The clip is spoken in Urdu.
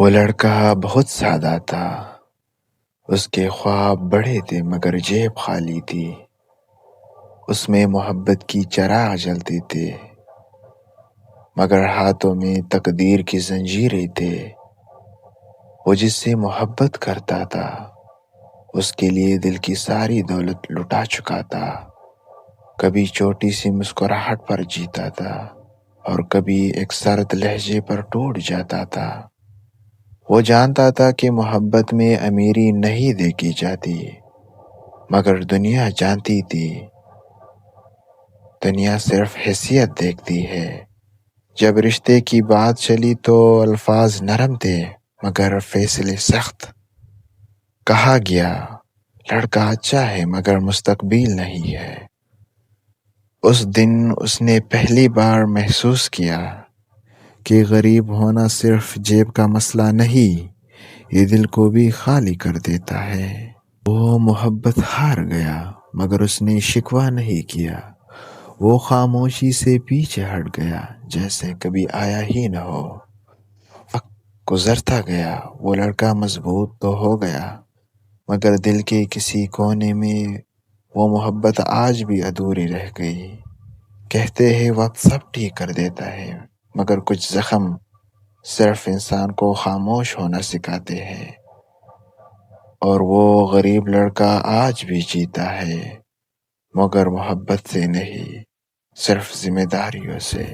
وہ لڑکا بہت سادہ تھا، اس کے خواب بڑے تھے مگر جیب خالی تھی۔ اس میں محبت کی چراغ جلتے تھے مگر ہاتھوں میں تقدیر کی زنجیریں تھے۔ وہ جس سے محبت کرتا تھا اس کے لیے دل کی ساری دولت لٹا چکا تھا۔ کبھی چھوٹی سی مسکراہٹ پر جیتا تھا اور کبھی ایک سرد لہجے پر ٹوٹ جاتا تھا۔ وہ جانتا تھا کہ محبت میں امیری نہیں دیکھی جاتی، مگر دنیا جانتی تھی دنیا صرف حیثیت دیکھتی ہے۔ جب رشتے کی بات چلی تو الفاظ نرم تھے مگر فیصلے سخت۔ کہا گیا لڑکا اچھا ہے مگر مستقبل نہیں ہے۔ اس دن اس نے پہلی بار محسوس کیا کہ غریب ہونا صرف جیب کا مسئلہ نہیں، یہ دل کو بھی خالی کر دیتا ہے۔ وہ محبت ہار گیا مگر اس نے شکوہ نہیں کیا۔ وہ خاموشی سے پیچھے ہٹ گیا جیسے کبھی آیا ہی نہ ہو۔ وقت گزرتا گیا، وہ لڑکا مضبوط تو ہو گیا مگر دل کے کسی کونے میں وہ محبت آج بھی ادھوری رہ گئی۔ کہتے ہیں وقت سب ٹھیک کر دیتا ہے مگر کچھ زخم صرف انسان کو خاموش ہونا سکھاتے ہیں، اور وہ غریب لڑکا آج بھی جیتا ہے مگر محبت سے نہیں، صرف ذمہ داریوں سے۔